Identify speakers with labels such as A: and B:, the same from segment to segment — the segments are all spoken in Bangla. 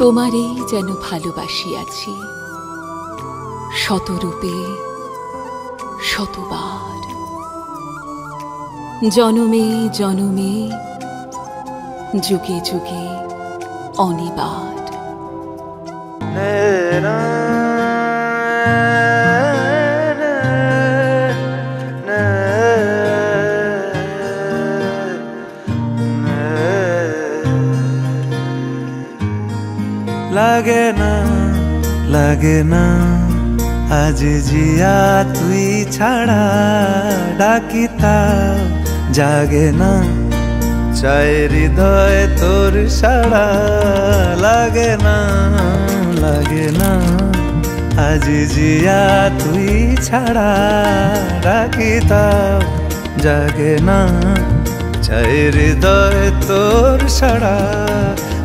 A: তোমারেই যেন ভালোবাসিয়াছি শতরূপে শতবার, জনমে জনমে যুগে যুগে অনিবার।
B: লাগে না লাগে না আজ জিয়া তুই ছাড়া, ডাকিতা জাগে না চায় হৃদয় তোর সাড়া। লাগে না লাগে না আজ জিয়া তুই ছাড়া, ডাকিতা জাগে না চায় হৃদয় তোর সাড়া।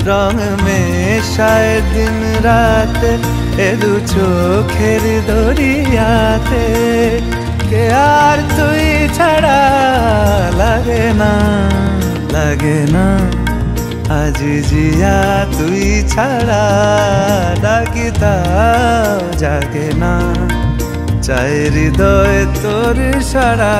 B: রং মেশায় দিন রাত এ দু চোখের দরিয়াতে, কে আর তুই ছাড়া। লাগে না লাগে না আজ জিয়া তুই ছাড়া, ডাকিতা জাগে না চায় হৃদয় তোর সাড়া।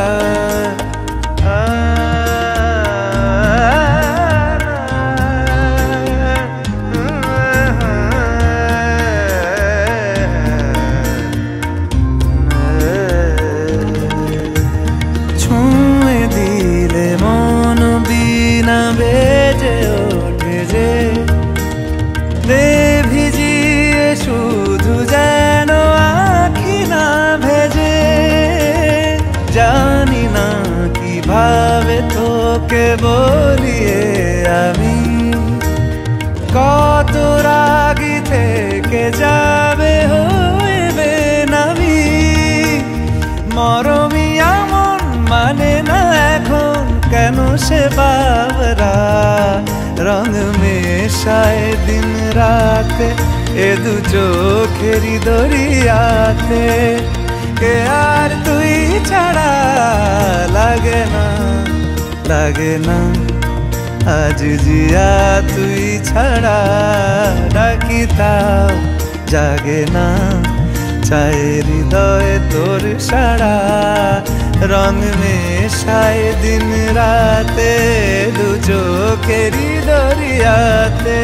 B: বেজে ওঠে যে ভিজিয়ে শুধু যেন আখি না ভেজে। জানি না কিভাবে তোকে বলিয়ে আমি, কত রাগি থেকে যাবে হইবে নামি। মরমি এমন মানে না এখন কেন সে বাবরা, রং মেশায় দিন রাতে এ দু চোখেরি দরিয়াতে, কে আর তুই ছাড়া। লাগে না লাগে না আজ জিয়া তুই ছাড়া, ডাকিতা জাগে না চায় হৃদয় তোর সাড়া। রং মেশায় দিন রাতে দু চোখেরি দরিয়াতে।